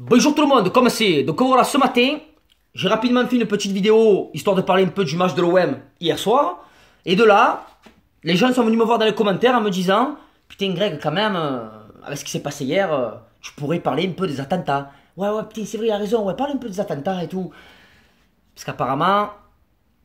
Bonjour tout le monde, comment c'est? Donc voilà, ce matin, j'ai rapidement fait une petite vidéo, histoire de parler un peu du match de l'OM hier soir. Et de là, les gens sont venus me voir dans les commentaires en me disant « Putain Greg, quand même, avec ce qui s'est passé hier, tu pourrais parler un peu des attentats. » Ouais, putain, c'est vrai, il a raison, ouais, parle un peu des attentats et tout. Parce qu'apparemment,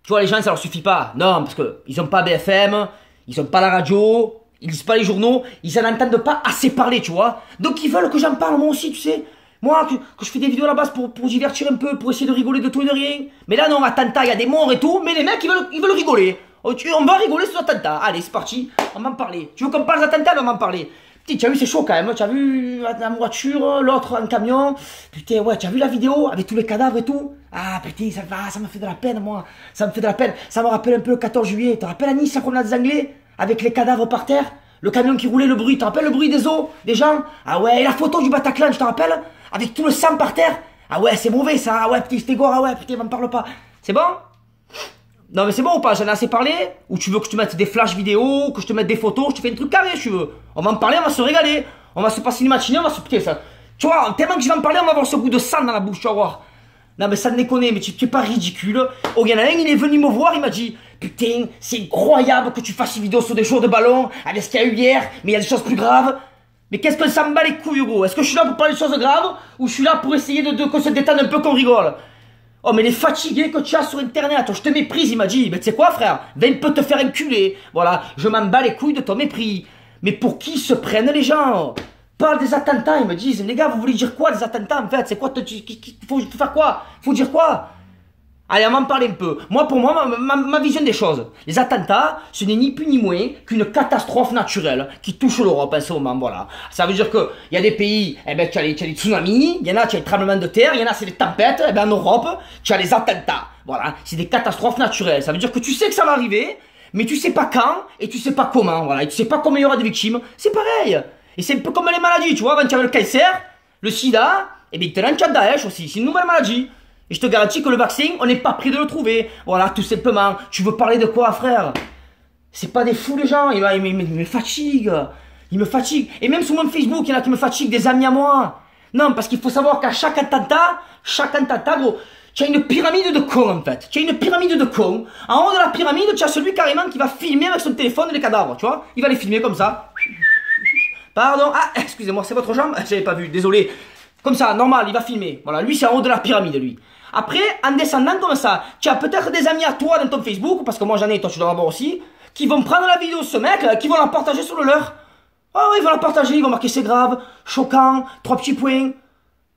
tu vois, les gens, ça leur suffit pas. Non, parce qu'ils n'ont pas BFM, ils n'ont pas la radio, ils lisent pas les journaux, ils n'en entendent pas assez parler, tu vois. Donc ils veulent que j'en parle moi aussi, tu sais. Moi, que je fais des vidéos à la base pour divertir un peu, pour essayer de rigoler de tout et de rien. Mais là, non, attentat, il y a des morts et tout, mais les mecs, ils veulent rigoler. On va rigoler sur l'attentat. Allez, c'est parti, on va en parler. Tu veux qu'on parle des attentats, on va en parler. Putain, tu as vu, c'est chaud quand même. Tu as vu la voiture, l'autre en camion. Putain, ouais, tu as vu la vidéo avec tous les cadavres et tout. Ah, putain, ça me fait de la peine, moi. Ça me fait de la peine. Ça me rappelle un peu le 14 juillet. Tu te rappelles à Nice, la promenade des Anglais? Avec les cadavres par terre? Le camion qui roulait, le bruit. Tu te rappelles le bruit des os, des gens? Ah ouais, et la photo du Bataclan, tu te rappelles? Avec tout le sang par terre. Ah ouais, c'est mauvais ça. Ah ouais, putain, c'était gore. Ah ouais, putain, m'en parle pas. C'est bon? Non mais c'est bon ou pas? J'en ai assez parlé? Ou tu veux que je te mette des flashs vidéo, que je te mette des photos, je te fais un truc carré si tu veux. On va en parler, on va se régaler. On va se passer une matinée, on va se... Putain, ça... Tu vois, tellement que je vais en parler, on va avoir ce goût de sang dans la bouche, tu vas voir. Non mais ça ne déconne, mais tu es pas ridicule. Oh, il y en a un, il est venu me voir, il m'a dit « Putain, c'est incroyable que tu fasses une vidéo sur des joueurs de ballon, avec ce qu'il y a eu hier, mais il y a des choses plus graves. » Mais qu'est-ce qu'on s'en bat les couilles, gros? Est-ce que je suis là pour parler de choses graves, ou je suis là pour essayer qu'on se détende un peu, qu'on rigole? Oh mais les fatigués que tu as sur internet, je te méprise, il m'a dit. Mais tu sais quoi frère, viens un peu te faire enculer. Voilà, je m'en bats les couilles de ton mépris. Mais pour qui se prennent les gens? Parle des attentats, ils me disent. Les gars, vous voulez dire quoi des attentats en fait? C'est quoi? Faut faire quoi? Faut dire quoi? Allez, on va en parler un peu. Moi, pour moi, ma vision des choses. Les attentats, ce n'est ni plus ni moins qu'une catastrophe naturelle qui touche l'Europe en ce moment, voilà. Ça veut dire que il y a des pays, eh ben, tu as les tsunamis, il y en a, tu as les tremblements de terre, il y en a, c'est des tempêtes, eh ben, en Europe, tu as les attentats. Voilà. C'est des catastrophes naturelles. Ça veut dire que tu sais que ça va arriver, mais tu sais pas quand, et tu sais pas comment, voilà. Et tu sais pas combien il y aura de victimes. C'est pareil. Et c'est un peu comme les maladies, tu vois. Avant, tu avais le cancer, le sida, et bien, maintenant, tu as Daesh aussi. C'est une nouvelle maladie. Et je te garantis que le vaccin, on n'est pas prêt de le trouver. Voilà, tout simplement. Tu veux parler de quoi, frère? C'est pas des fous, les gens. Ils me fatiguent. Ils me fatiguent. Et même sur mon Facebook, il y en a qui me fatiguent, des amis à moi. Non, parce qu'il faut savoir qu'à chaque attentat, gros, tu as une pyramide de cons, en fait. Tu as une pyramide de cons. En haut de la pyramide, tu as celui carrément qui va filmer avec son téléphone les cadavres, tu vois. Il va les filmer comme ça. Pardon. Ah, excusez-moi, c'est votre jambe? J'avais pas vu, désolé. Comme ça, normal, il va filmer. Voilà, lui, c'est en haut de la pyramide, lui. Après, en descendant comme ça, tu as peut-être des amis à toi dans ton Facebook, parce que moi j'en ai, toi tu dois en avoir aussi, qui vont prendre la vidéo de ce mec, qui vont la partager sur le leur. Oh oui, ils vont la partager, ils vont marquer c'est grave, choquant, 3 petits points.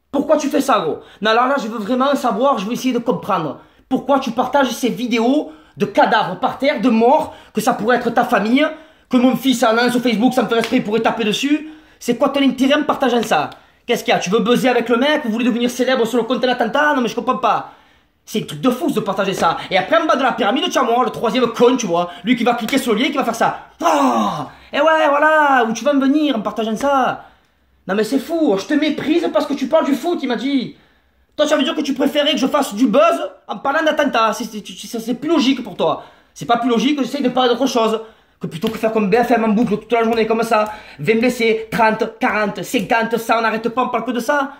Pourquoi tu fais ça, gros? Non, alors là, je veux vraiment savoir, je veux essayer de comprendre. Pourquoi tu partages ces vidéos de cadavres par terre, de morts, que ça pourrait être ta famille, que mon fils en a sur Facebook, ça me fait respect, il pourrait taper dessus. C'est quoi ton intérêt en partageant ça? Qu'est-ce qu'il y a? Tu veux buzzer avec le mec? Vous voulez devenir célèbre sur le compte de l'attentat? Non mais je comprends pas. C'est un truc de fou de partager ça. Et après en bas de la pyramide, tu as moi, le troisième con, tu vois. Lui qui va cliquer sur le lien et qui va faire ça. Oh! Et ouais, voilà, où tu vas me venir en partageant ça? Non mais c'est fou, je te méprise parce que tu parles du foot, il m'a dit. Toi, ça veut dire que tu préférais que je fasse du buzz en parlant d'attentat. C'est plus logique pour toi. C'est pas plus logique que j'essaye de parler d'autre chose. Que plutôt que faire comme BFM en boucle toute la journée comme ça, 20 blessés, 30, 40, 50, ça, on n'arrête pas, on parle que de ça.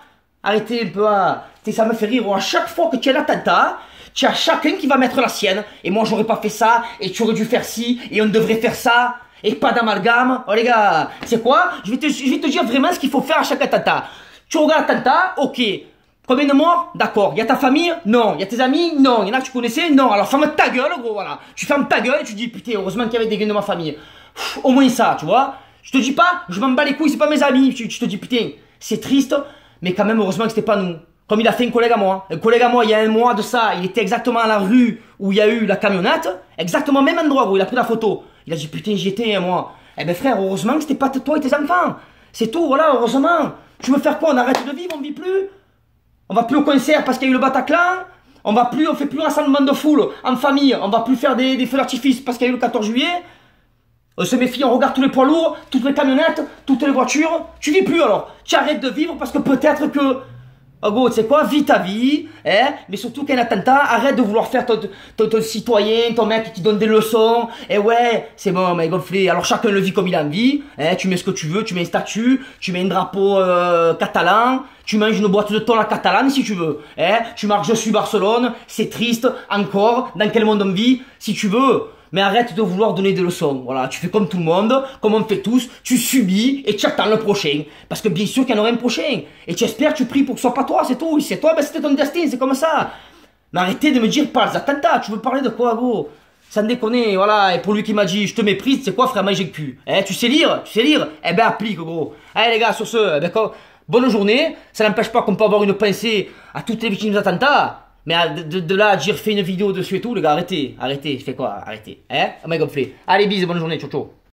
Arrêtez un peu, hein. Ça me fait rire. À chaque fois que tu as l'attentat, tu as chacun qui va mettre la sienne. Et moi, j'aurais pas fait ça, et tu aurais dû faire ci, et on devrait faire ça, et pas d'amalgame. Oh les gars, c'est quoi? Je vais te dire vraiment ce qu'il faut faire à chaque attentat. Tu regardes l'attentat, ok. Combien de morts? D'accord. Il y a ta famille? Non. Il y a tes amis? Non. Il y en a que tu connaissais? Non. Alors ferme ta gueule, gros, voilà. Tu fermes ta gueule et tu dis, putain, heureusement qu'il y avait des gars de ma famille. Pff, au moins ça, tu vois. Je te dis pas, je m'en bats les couilles, c'est pas mes amis. Tu te dis, putain, c'est triste, mais quand même, heureusement que c'était pas nous. Comme il a fait un collègue à moi. Un collègue à moi, il y a un mois de ça, il était exactement à la rue où il y a eu la camionnette. Exactement même endroit, gros. Il a pris la photo. Il a dit, putain, j'y étais, moi. Eh ben, frère, heureusement que c'était pas toi et tes enfants. C'est tout, voilà, heureusement. Tu veux faire quoi? On arrête de vivre, on vit plus? On va plus au concert parce qu'il y a eu le Bataclan. On fait plus rassemblement de foule en famille. On va plus faire des feux d'artifice parce qu'il y a eu le 14 juillet. On se méfie, on regarde tous les poids lourds, toutes les camionnettes, toutes les voitures. Tu vis plus alors. Tu arrêtes de vivre parce que peut-être que Oh gros, tu sais quoi, vis ta vie, hein, mais surtout qu'il y a un attentat, arrête de vouloir faire ton citoyen, ton mec qui donne des leçons, et ouais, c'est bon, mais gonflé, alors chacun le vit comme il a envie, hein, tu mets ce que tu veux, tu mets un statut, tu mets un drapeau catalan, tu manges une boîte de thon à catalane si tu veux, hein, tu marques je suis Barcelone, c'est triste, encore, dans quel monde on vit, si tu veux. Mais arrête de vouloir donner des leçons. Voilà, tu fais comme tout le monde, comme on fait tous, tu subis et tu attends le prochain. Parce que bien sûr qu'il y en aura un prochain. Et tu espères, tu pries pour que ce soit pas toi, c'est tout. Si c'est toi, ben c'était ton destin, c'est comme ça. Mais arrêtez de me dire pas les attentats, tu veux parler de quoi, gros? Sans déconner, voilà. Et pour lui qui m'a dit, je te méprise, c'est quoi, frère, manger le cul? Eh, tu sais lire? Tu sais lire? Eh ben, applique, gros. Allez, les gars, sur ce, eh ben, bonne journée. Ça n'empêche pas qu'on peut avoir une pensée à toutes les victimes d'attentats. Mais de là à dire fais une vidéo dessus et tout, les gars, arrêtez, arrêtez, je fais quoi, arrêtez, hein, un mec gonflé. Allez, bisous, bonne journée, ciao ciao.